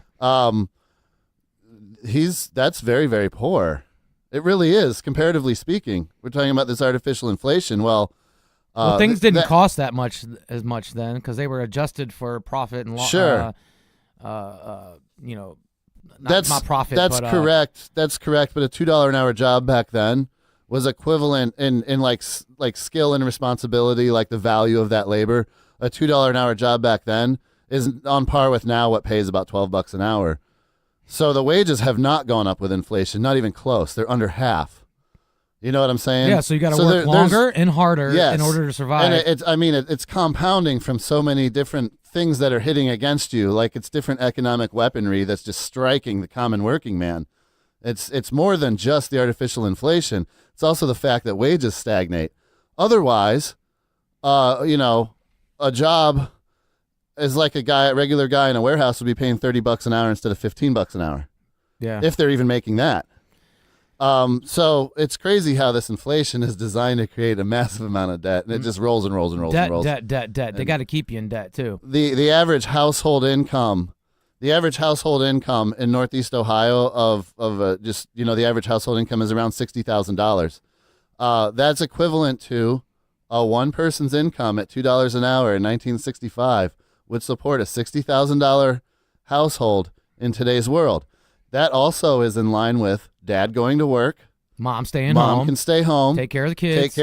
That's very, very poor. It really is, comparatively speaking. We're talking about this artificial inflation. Well, Things didn't cost that much as much then because they were adjusted for profit and loss. Sure. not profit. That's but, correct. That's correct. But a $2 an hour job back then was equivalent in like skill and responsibility, like the value of that labor. A $2 an hour job back then is on par with now what pays about $12 an hour. So the wages have not gone up with inflation, not even close. They're under half. You know what I'm saying? Yeah, so you got to work longer and harder in order to survive. And it's compounding from so many different things that are hitting against you. Like it's different economic weaponry that's just striking the common working man. It's more than just the artificial inflation. It's also the fact that wages stagnate. Otherwise, a job is like a regular guy in a warehouse would be paying $30 an hour instead of $15 an hour. Yeah. If they're even making that. So it's crazy how this inflation is designed to create a massive amount of debt, and it just rolls and rolls and rolls and rolls. Debt. They got to keep you in debt too. The average household income in Northeast Ohio of the average household income is around $60,000. That's equivalent to a one person's income at $2 an hour in 1965 would support a $60,000 household in today's world. That also is in line with dad going to work. Mom staying home. Mom can stay home. Take care of the kids.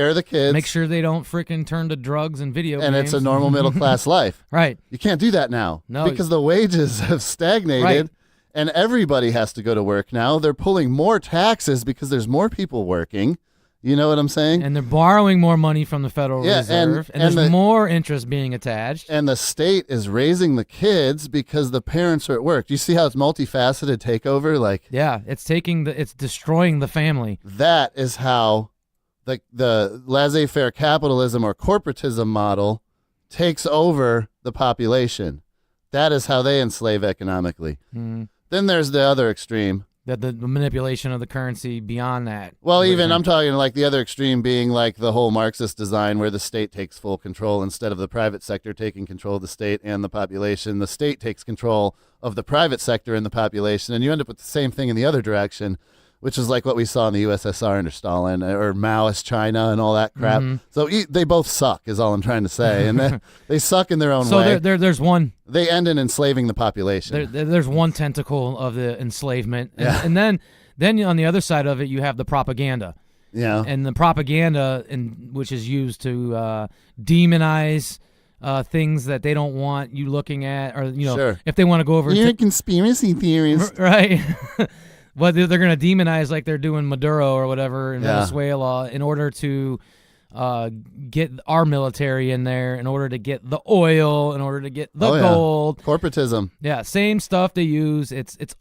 Make sure they don't freaking turn to drugs and video games. And it's a normal middle class life. Right. You can't do that now. No. Because the wages have stagnated. Right. And everybody has to go to work now. They're pulling more taxes because there's more people working. You know what I'm saying? And they're borrowing more money from the Federal Reserve, and there's more interest being attached. And the state is raising the kids because the parents are at work. Do you see how it's multifaceted takeover? Like, yeah, it's destroying the family. That is how the laissez-faire capitalism or corporatism model takes over the population. That is how they enslave economically. Mm-hmm. Then there's the other extreme. The manipulation of the currency beyond that. Well, even I'm talking like the other extreme being like the whole Marxist design where the state takes full control instead of the private sector taking control of the state and the population. The state takes control of the private sector and the population, and you end up with the same thing in the other direction, which is like what we saw in the USSR under Stalin or Maoist China and all that crap. Mm-hmm. So they both suck is all I'm trying to say. And they suck in their own way. So there's one. They end in enslaving the population. There's one tentacle of the enslavement. And then on the other side of it, you have the propaganda. Yeah. And the propaganda, which is used to demonize things that they don't want you looking at, or, sure. If they want to go over. You're a conspiracy theorist. Right. Well, they're going to demonize like they're doing Maduro or whatever in Venezuela in order to get our military in there, in order to get the oil, in order to get the gold. Corporatism. Yeah, same stuff they use. It's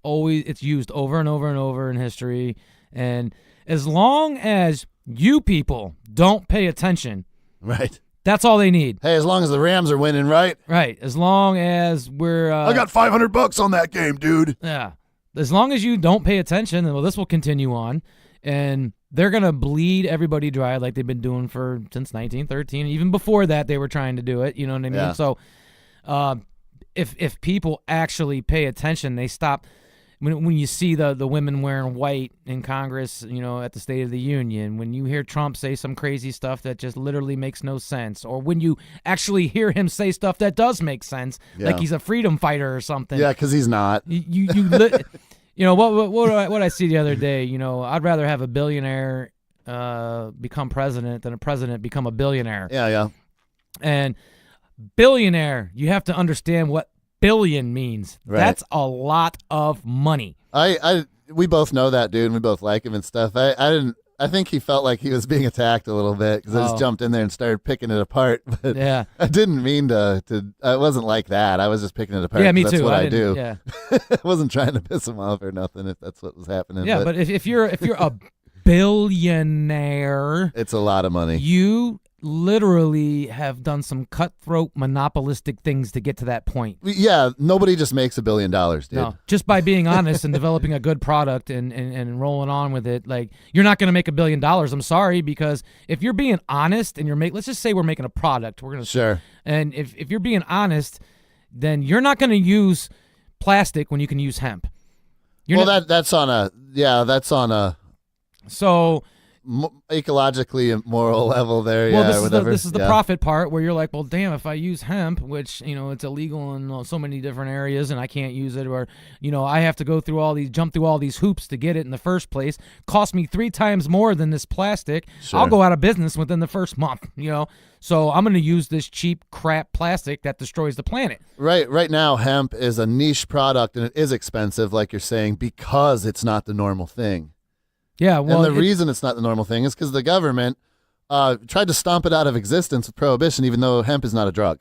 used over and over and over in history. And as long as you people don't pay attention, right, that's all they need. Hey, as long as the Rams are winning, right? Right. As long as we're I got $500 on that game, dude. Yeah. As long as you don't pay attention, well, this will continue on, and they're going to bleed everybody dry like they've been doing since 1913. Even before that, they were trying to do it. You know what I mean? Yeah. So if people actually pay attention, they stop. When you see the women wearing white in Congress, at the State of the Union, when you hear Trump say some crazy stuff that just literally makes no sense, or when you actually hear him say stuff that does make sense, like he's a freedom fighter or something. Yeah, because he's not. What I see the other day, I'd rather have a billionaire become president than a president become a billionaire. Yeah. And billionaire, you have to understand what billion means. Right. That's a lot of money. We both know that dude, and we both like him and stuff. I think he felt like he was being attacked a little bit because I just jumped in there and started picking it apart. But yeah, I didn't mean to. I wasn't like that. I was just picking it apart. Yeah, me that's too. What I do. Yeah, I wasn't trying to piss him off or nothing. If that's what was happening. Yeah, but if you're a billionaire, it's a lot of money. You literally have done some cutthroat monopolistic things to get to that point. Yeah, nobody just makes $1 billion, dude. No, just by being honest and developing a good product and rolling on with it. Like, you're not going to make $1 billion. I'm sorry, because if you're being honest and let's just say we're making a product. Sure. And if you're being honest, then you're not going to use plastic when you can use hemp. That's on a. So ecologically and moral level there. Well, yeah, this is the profit part where you're like, well, damn, if I use hemp, which, it's illegal in so many different areas and I can't use it, or, I have to jump through all these hoops to get it in the first place, cost me 3 times more than this plastic. Sure. I'll go out of business within the first month, So I'm going to use this cheap crap plastic that destroys the planet. Right now, hemp is a niche product and it is expensive, like you're saying, because it's not the normal thing. Yeah, well, and the reason it's not the normal thing is because the government tried to stomp it out of existence with prohibition, even though hemp is not a drug.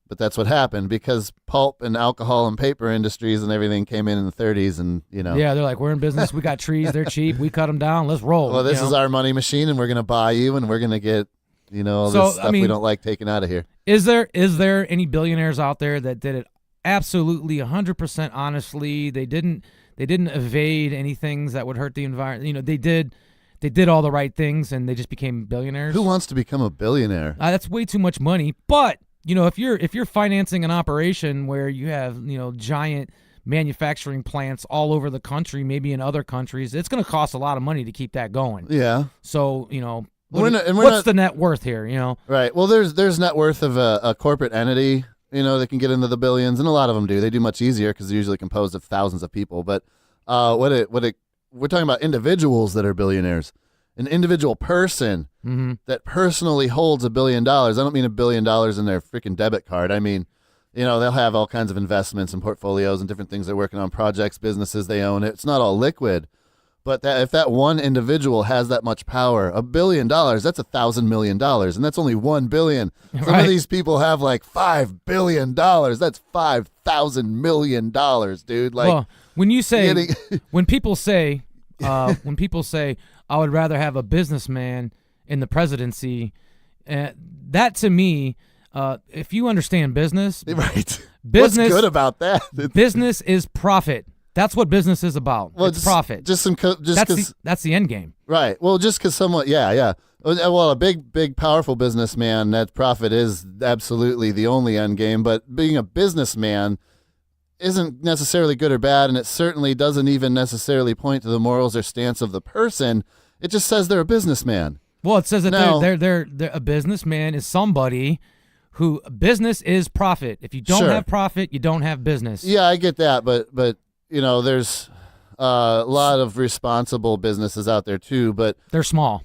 But that's what happened because pulp and alcohol and paper industries and everything came in the 30s, and Yeah, they're like, we're in business. We got trees. They're cheap. We cut them down. Let's roll. Well, this is our money machine, and we're going to buy you, and we're going to get all this stuff we don't like taken out of here. Is there any billionaires out there that did it absolutely 100% honestly? They didn't evade any things that would hurt the environment. They did all the right things and they just became billionaires. Who wants to become a billionaire? That's way too much money. But if you're financing an operation where you have giant manufacturing plants all over the country, maybe in other countries, it's going to cost a lot of money to keep that going. Yeah. So what's the net worth here? Right. Well, there's net worth of a corporate entity. That can get into the billions, and a lot of them do. They do much easier because they're usually composed of thousands of people. But we're talking about individuals that are billionaires. An individual person that personally holds $1 billion. I don't mean $1 billion in their freaking debit card. I mean, they'll have all kinds of investments and portfolios and different things they're working on, projects, businesses they own. It's not all liquid. But if that one individual has that much power, $1 billion, that's $1,000 million, and that's only $1 billion. Some of these people have like $5 billion. That's $5,000 million, dude. Like, well, when people say, I would rather have a businessman in the presidency, that to me, if you understand business, right? Business, what's good about that? Business is profit. That's what business is about. Well, it's profit. That's the end game. Right. Well, just because someone, yeah. Well, a big, powerful businessman, that profit is absolutely the only end game. But being a businessman isn't necessarily good or bad, and it certainly doesn't even necessarily point to the morals or stance of the person. It just says they're a businessman. Well, it says that they're a businessman is somebody who business is profit. If you don't have profit, you don't have business. Yeah, I get that, but there's a lot of responsible businesses out there too, but they're small.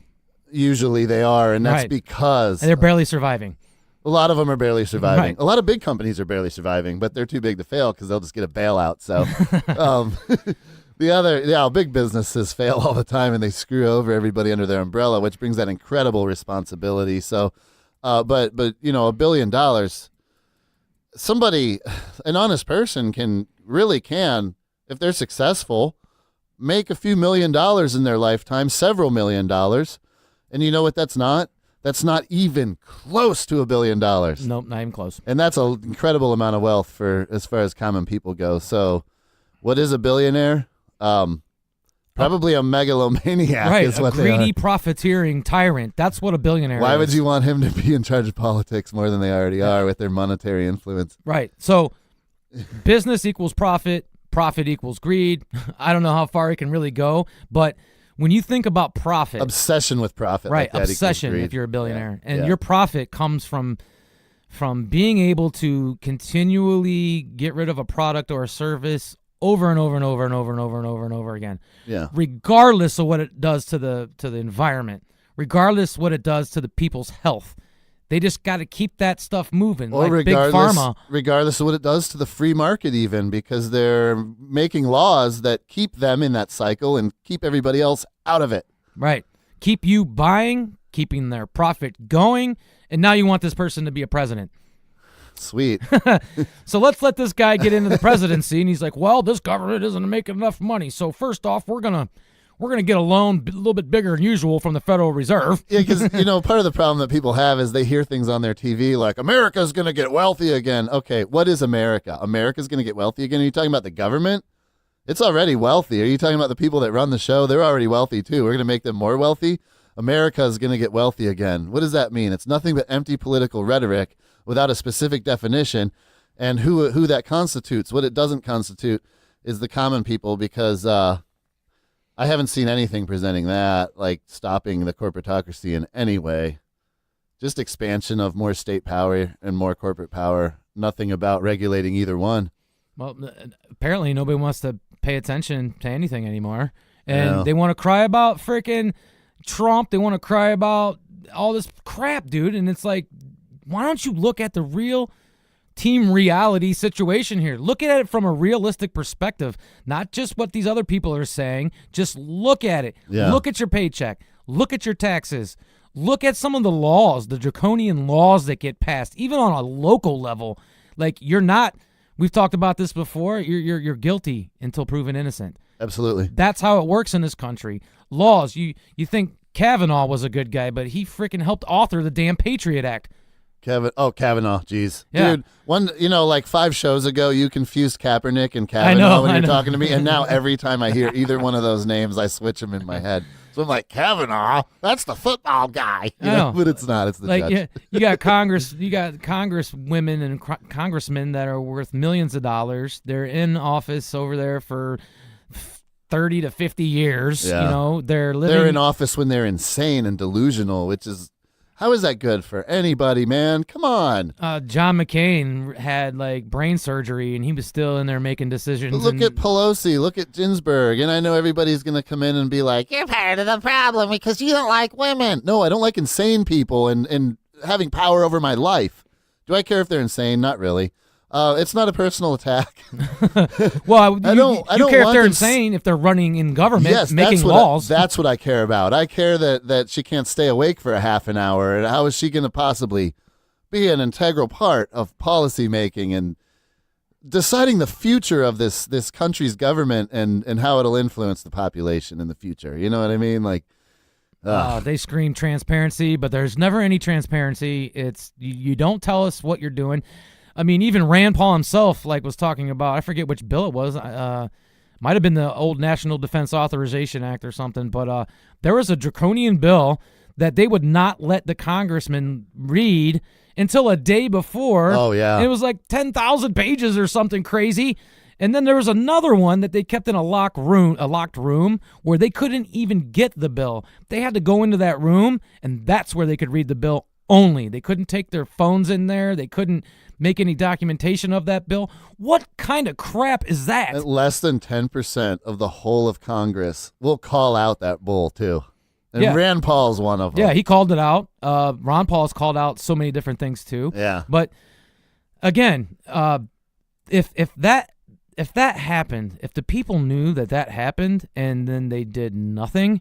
Usually they are, and that's because they're barely surviving. A lot of them are barely surviving. Right. A lot of big companies are barely surviving, but they're too big to fail because they'll just get a bailout. So big businesses fail all the time, and they screw over everybody under their umbrella, which brings that incredible responsibility. So, but $1 billion, an honest person can, if they're successful, make a few $1 million in their lifetime, several $1 million. And you know what that's not? That's not even close to $1 billion. Nope, not even close. And that's an incredible amount of wealth as far as common people go. So what is a billionaire? Probably a megalomaniac, right? Is what a greedy, they are. profiteering tyrant. That's what a billionaire is. Why would you want him to be in charge of politics more than they already are with their monetary influence? Right. So business equals profit. Profit equals greed. I don't know how far it can really go, but when you think about profit, obsession with profit, right? Like that obsession. equals greed. If you're a billionaire, Yeah. and your profit comes from being able to continually get rid of a product or a service over and over and over and over and over and over and over again. Yeah. Regardless of what it does to the environment, regardless what it does to the people's health. They just got to keep that stuff moving, or like Big Pharma. Regardless of what it does to the free market even, because they're making laws that keep them in that cycle and keep everybody else out of it. Right. Keep you buying, keeping their profit going, and now you want this person to be a president. Sweet. So let's let this guy get into the presidency, and he's like, well, this government isn't making enough money, so first off, we're gonna get a loan a little bit bigger than usual from the Federal Reserve. Yeah, because, part of the problem that people have is they hear things on their TV like, America's going to get wealthy again. Okay, what is America? America's going to get wealthy again? Are you talking about the government? It's already wealthy. Are you talking about the people that run the show? They're already wealthy, too. We're going to make them more wealthy? America's going to get wealthy again. What does that mean? It's nothing but empty political rhetoric without a specific definition. And who that constitutes, what it doesn't constitute, is the common people, because I haven't seen anything presenting that, like stopping the corporatocracy in any way. Just expansion of more state power and more corporate power. Nothing about regulating either one. Well, apparently nobody wants to pay attention to anything anymore. And Yeah. they want to cry about freaking Trump. They want to cry about all this crap, dude. And it's like, why don't you look at the real team reality situation here? Look at it from a realistic perspective, not just what these other people are saying. Just look at it. Yeah. Look at your paycheck. Look at your taxes. Look at some of the laws, the draconian laws that get passed, even on a local level. Like, you're not, we've talked about this before, you're guilty until proven innocent. Absolutely. That's how it works in this country. Laws, you think Kavanaugh was a good guy, but he freaking helped author the damn Patriot Act. Kavanaugh, jeez. Yeah. Dude, like 5 shows ago, you confused Kaepernick and Kavanaugh when you're talking to me, and now every time I hear either one of those names, I switch them in my head. So I'm like, Kavanaugh, that's the football guy. You know? But it's not. It's the like, judge. yeah, you got congresswomen and congressmen that are worth millions of dollars. They're in office over there for 30 to 50 years. Yeah. You know, they're They're in office when they're insane and delusional, which is, how is that good for anybody, man? Come on. John McCain had like brain surgery, and he was still in there making decisions. But look at Pelosi. Look at Ginsburg. And I know everybody's going to come in and be like, you're part of the problem because you don't like women. No, I don't like insane people and having power over my life. Do I care if they're insane? Not really. It's not a personal attack. Well, I don't care if want they're them insane, if they're running in government, Yes, making laws. That's what I care about. I care that she can't stay awake for a half an hour. And how is she going to possibly be an integral part of policy making and deciding the future of this country's government and how it'll influence the population in the future? You know what I mean? Like, they scream transparency, but there's never any transparency. It's you don't tell us what you're doing. I mean, even Rand Paul himself, like, was talking about, I forget which bill it was. Might have been the old National Defense Authorization Act or something, but there was a draconian bill that they would not let the congressman read until a day before. Oh, yeah. And it was like 10,000 pages or something crazy. And then there was another one that they kept in a locked room where they couldn't even get the bill. They had to go into that room, and that's where they could read the bill only. They couldn't take their phones in there. They couldn't make any documentation of that bill. What kind of crap is that? less than 10% of the whole of Congress will call out that bull, too. And Yeah. Rand Paul's one of them. Yeah, he called it out. Ron Paul's called out so many different things too. Yeah. But again, if that happened, if the people knew that happened and then they did nothing,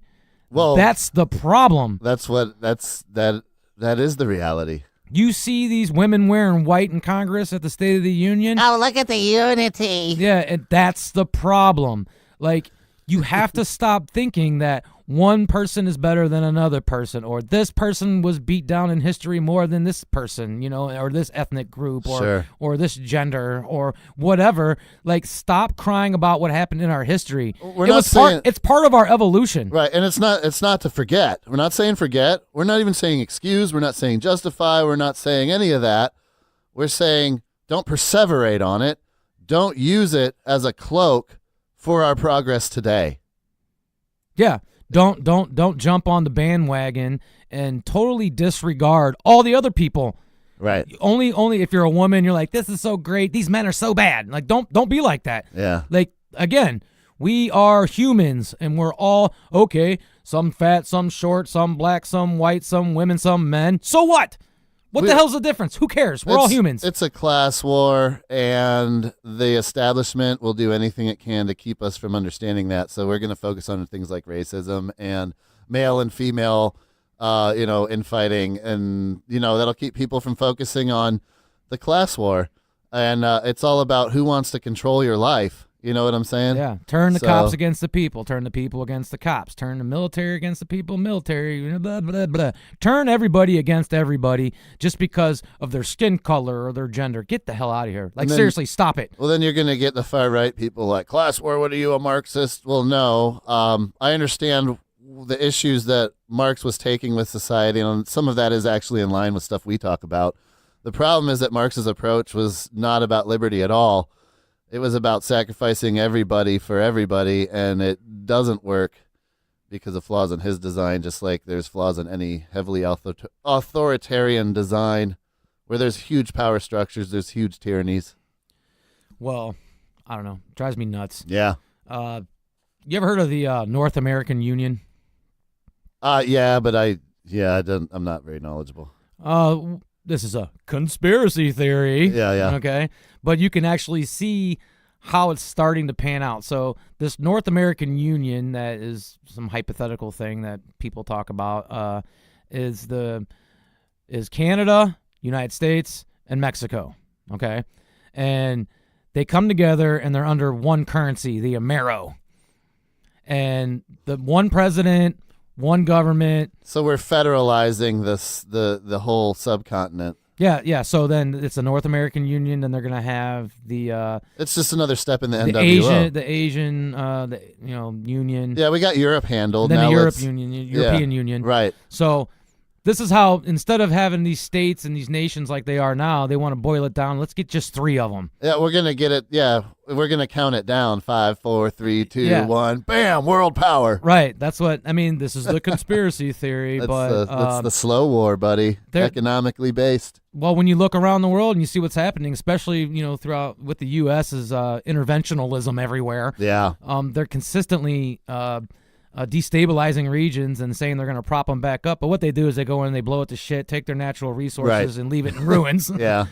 Well, that's the problem. that is the reality. You see these women wearing white in Congress at the State of the Union. Oh, look at the unity. Yeah, and that's the problem. Like, you have to stop thinking that one person is better than another person, or this person was beat down in history more than this person, you know, or this ethnic group, or Sure. or this gender, or whatever. Like, stop crying about what happened in our history. We're not saying- it's part of our evolution. Right, and it's not to forget. We're not saying forget. We're not even saying excuse. We're not saying justify. We're not saying any of that. We're saying don't perseverate on it. Don't use it as a cloak for our progress today. Yeah. Don't jump on the bandwagon and totally disregard all the other people. Right. Only if you're a woman, you're like, this is so great. These men are so bad. Like, don't be like that. Yeah. Like, again, we are humans, and we're all okay. Some fat, some short, some black, some white, some women, some men. So what? What the hell's the difference? Who cares? We're all humans. It's a class war, and the establishment will do anything it can to keep us from understanding that. So we're going to focus on things like racism and male and female, infighting, and that'll keep people from focusing on the class war. And it's all about who wants to control your life. You know what I'm saying? Yeah. Turn the So- cops against the people. Turn the people against the cops. Turn the military against the people. Military. Blah, blah, blah. Turn everybody against everybody just because of their skin color or their gender. Get the hell out of here. Like, And then- seriously, stop it. Well, then you're going to get the far right people like, class war, what are you, a Marxist? Well, no. I understand the issues that Marx was taking with society, and some of that is actually in line with stuff we talk about. The problem is that Marx's approach was not about liberty at all. It was about sacrificing everybody for everybody, and it doesn't work. because of flaws in his design, just like there's flaws in any heavily authoritarian design where there's huge power structures, there's huge tyrannies. Well, I don't know. Drives me nuts. Yeah. You ever heard of the North American Union? Yeah, but I'm not very knowledgeable. This is a conspiracy theory. Yeah. Okay. But you can actually see how it's starting to pan out. So this North American Union, that is some hypothetical thing that people talk about, is Canada, United States, and Mexico. Okay. And they come together and they're under one currency, the Amero. And the one president, one government. So we're federalizing the whole subcontinent. Yeah. So then it's the North American Union. Then they're gonna have the. It's just another step in the NWO. The Asian, Union. Yeah, we got Europe handled. Then now the European Union. Right. So this is how, instead of having these states and these nations like they are now, they want to boil it down. Let's get just 3 of them. Yeah, we're gonna get it. Yeah, we're gonna count it down. 5, 4, 3, 2, 1. Bam! World power. Right. That's what I mean. This is the conspiracy theory, that's the slow war, buddy. Economically based. Well, when you look around the world and you see what's happening, especially throughout with the U.S. is interventionalism everywhere. Yeah. They're consistently destabilizing regions and saying they're going to prop them back up. But what they do is they go in and they blow it to shit, take their natural resources and leave it in ruins. Yeah.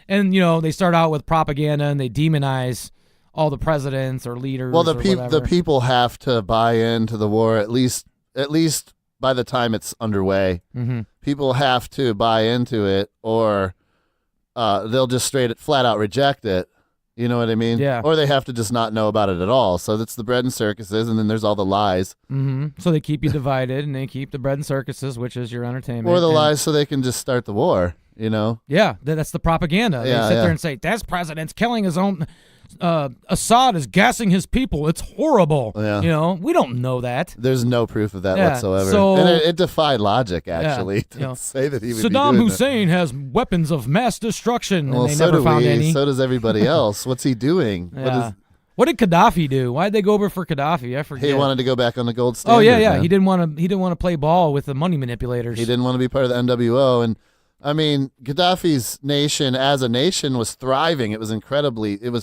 And, they start out with propaganda and they demonize all the presidents or leaders. Well, the the people have to buy into the war, at least by the time it's underway. Mm-hmm. People have to buy into it or they'll just flat out reject it. You know what I mean? Yeah. Or they have to just not know about it at all. So that's the bread and circuses, and then there's all the lies. Mm-hmm. So they keep you divided, and they keep the bread and circuses, which is your entertainment. Or the lies so they can just start the war, Yeah, that's the propaganda. Yeah, they sit there and say, this president's killing his own... Assad is gassing his people. It's horrible. Yeah. We don't know that. There's no proof of that Yeah, whatsoever. so- And it defied logic, actually, Yeah, to say that he would be Saddam doing Hussein has weapons of mass destruction, that. Well, and they so never do found we. any. So does everybody else. What's he doing? Yeah. What did Gaddafi do? Why did they go over for Gaddafi? I forget. He wanted to go back on the gold standard. Oh yeah. Man. He didn't want to play ball with the money manipulators. He didn't want to be part of the NWO. And I mean, Gaddafi's nation as a nation was thriving. It was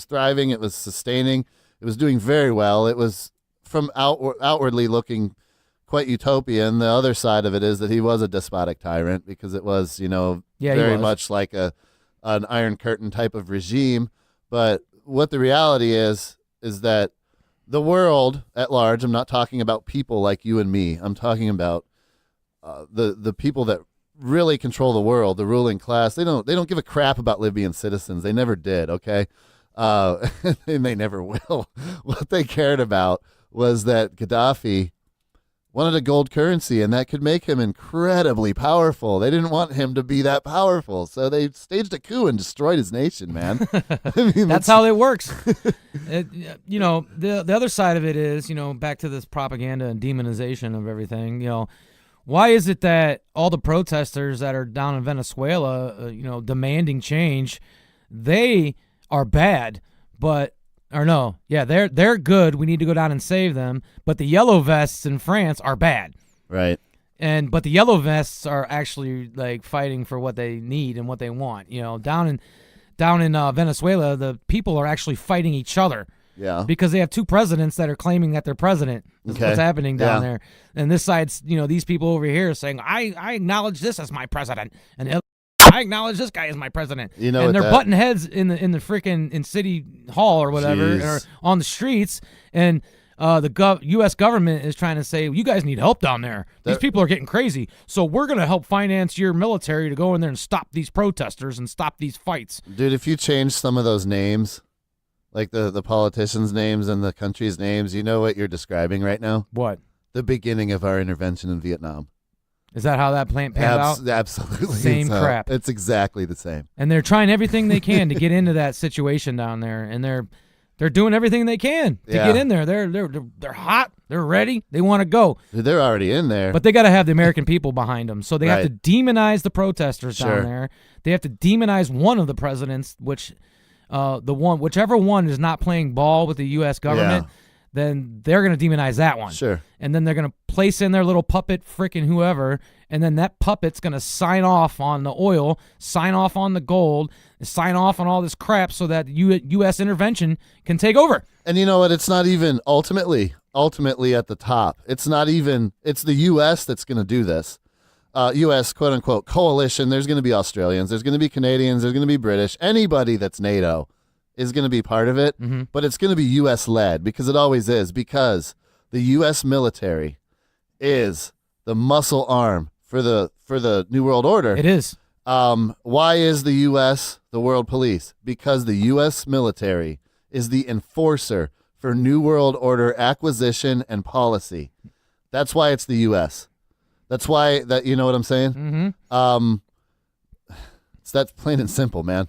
thriving. It was sustaining. It was doing very well. It was from outwardly looking quite utopian. The other side of it is that he was a despotic tyrant because it was, very much like an Iron Curtain type of regime. But what the reality is that the world at large, I'm not talking about people like you and me. I'm talking about the people that really control the world, the ruling class. They don't give a crap about Libyan citizens. They never did, okay? And they never will. What they cared about was that Gaddafi wanted a gold currency, and that could make him incredibly powerful. They didn't want him to be that powerful, so they staged a coup and destroyed his nation, man. I mean, that's how it works. The other side of it is, back to this propaganda and demonization of everything, why is it that all the protesters that are down in Venezuela, demanding change, they are bad, they're good. We need to go down and save them. But the yellow vests in France are bad. Right. But the yellow vests are actually like fighting for what they need and what they want. Down in Venezuela, the people are actually fighting each other. Yeah. Because they have 2 presidents that are claiming that they're president. That's what's happening down there. And this side's, these people over here are saying, I acknowledge this as my president. And the other, I acknowledge this guy as my president. And they're butting heads in the freaking in City Hall or whatever, or on the streets. And the U.S. government is trying to say, you guys need help down there. These people are getting crazy. So we're going to help finance your military to go in there and stop these protesters and stop these fights. Dude, if you change some of those names, like the politicians' names and the countries' names, you know what you're describing right now? What? The beginning of our intervention in Vietnam. Is that how that panned out? Absolutely. Same crap. It's exactly the same. And they're trying everything they can to get into that situation down there, and they're doing everything they can to get in there. They're hot. They're ready. They want to go. Dude, they're already in there. But they got to have the American people behind them. So they have to demonize the protesters down there. They have to demonize one of the presidents, whichever one is not playing ball with the U.S. government. then they're going to demonize that one. Sure. And then they're going to place in their little puppet frickin' whoever, and then that puppet's going to sign off on the oil, sign off on the gold, sign off on all this crap so that U.S. intervention can take over. And you know what? It's not even ultimately at the top. It's not even, it's the U.S. that's going to do this. U.S. quote-unquote coalition. There's going to be Australians. There's going to be Canadians. There's going to be British. Anybody that's NATO is going to be part of it, but it's going to be U.S.-led because it always is, because the U.S. military is the muscle arm for the New World Order. It is. Why is the U.S. the world police? Because the U.S. military is the enforcer for New World Order acquisition and policy. That's why it's the U.S. That's why that, you know what I'm saying? It's that plain and simple, man.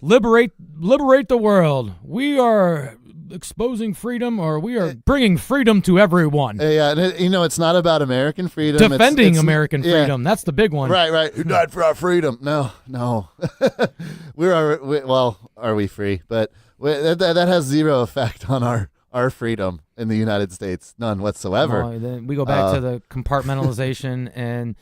Liberate the world. We are exposing freedom, or we are bringing freedom to everyone. Yeah, and it's not about American freedom. Defending American freedom. That's the big one. Right. Who died for our freedom? No. Are we free? But that has zero effect on our freedom in the United States. None whatsoever. Oh, then we go back to the compartmentalization, and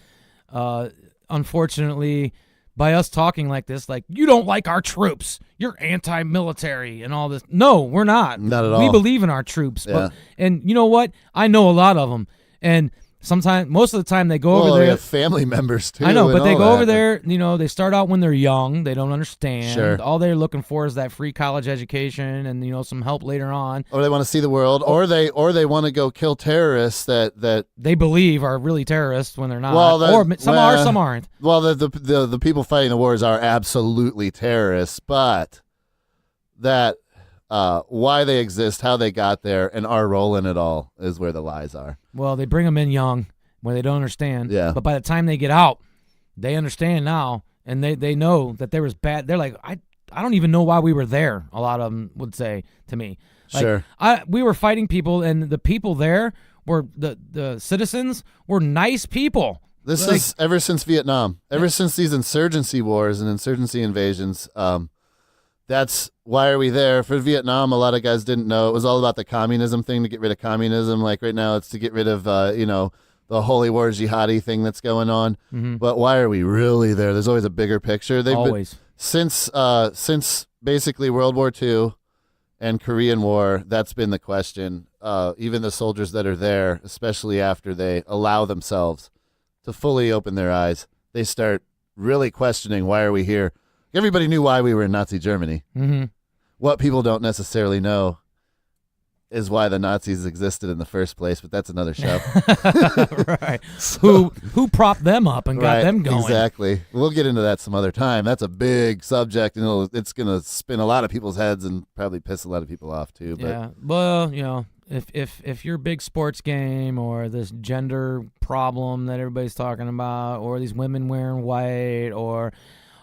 unfortunately, by us talking like this, like, you don't like our troops, you're anti-military and all this. No, we're not. Not at all. We believe in our troops. Yeah. And you know what? I know a lot of them. And sometimes, most of the time, they go over there. We have family members, too. I know, but they go over there. there, they start out when they're young. They don't understand. Sure. All they're looking for is that free college education and, some help later on. Or they want to see the world, or they want to go kill terrorists that they believe are really terrorists when they're not. Some are, some aren't. Well, the people fighting the wars are absolutely terrorists, but that why they exist, how they got there, and our role in it all is where the lies are. Well, they bring them in young where they don't understand. Yeah. But by the time they get out, they understand now, and they know that there was bad. They're like, I don't even know why we were there, a lot of them would say to me. Like, sure. We were fighting people, and the people there were, the citizens were nice people. This is ever since Vietnam, ever since these insurgency wars and insurgency invasions. That's why are we there? For Vietnam, a lot of guys didn't know. It was all about the communism thing, to get rid of communism. Like right now, it's to get rid of, the holy war jihadi thing that's going on. Mm-hmm. But why are we really there? There's always a bigger picture. Always. Since basically World War II and Korean War, that's been the question. Even the soldiers that are there, especially after they allow themselves to fully open their eyes, they start really questioning, why are we here? Everybody knew why we were in Nazi Germany. Mm-hmm. What people don't necessarily know is why the Nazis existed in the first place, but that's another show. Right. Who propped them up and got them going. Exactly. We'll get into that some other time. That's a big subject, and it's going to spin a lot of people's heads and probably piss a lot of people off too. But. Yeah. Well, if your big sports game, or this gender problem that everybody's talking about, or these women wearing white, or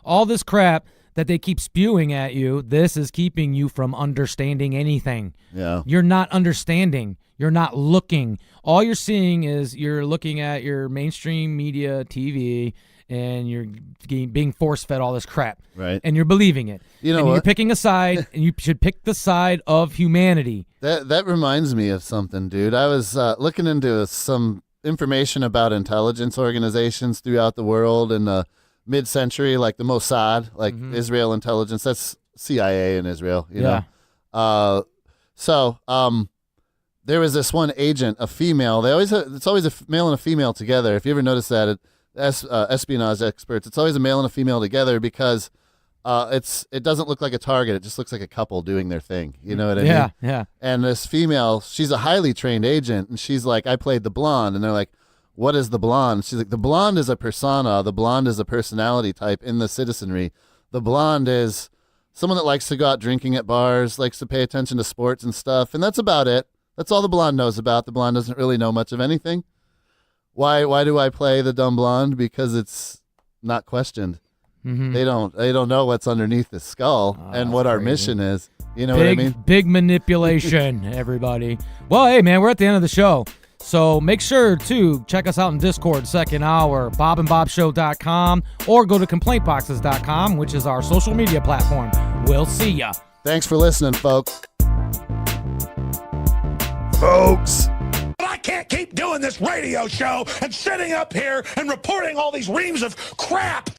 all this crap that they keep spewing at you, this is keeping you from understanding anything. Yeah. You're not understanding. You're not looking. All you're seeing is you're looking at your mainstream media, TV, and you're being force-fed all this crap. Right. And you're believing it. You know and what? You're picking a side, and you should pick the side of humanity. That reminds me of something, dude. I was looking into some information about intelligence organizations throughout the world in the mid-century, like the Mossad, like Israel intelligence. That's CIA in Israel, you know. So there was this one agent, a female. It's always a male and a female together. If you ever notice that, espionage experts, it's always a male and a female together because it doesn't look like a target. It just looks like a couple doing their thing. You know what I mean? Yeah. And this female, she's a highly trained agent, and she's like, I played the blonde, and they're like, what is the blonde? She's like, the blonde is a persona. The blonde is a personality type in the citizenry. The blonde is someone that likes to go out drinking at bars, likes to pay attention to sports and stuff, and that's about it. That's all the blonde knows about. The blonde doesn't really know much of anything. Why do I play the dumb blonde? Because it's not questioned. Mm-hmm. They don't know what's underneath the skull and what our mission is. You know what I mean? Big manipulation, everybody. Well, hey, man, we're at the end of the show. So make sure to check us out in Discord, second hour, bobandbobshow.com, or go to complaintboxes.com, which is our social media platform. We'll see ya. Thanks for listening, folks. folks. But I can't keep doing this radio show and sitting up here and reporting all these reams of crap.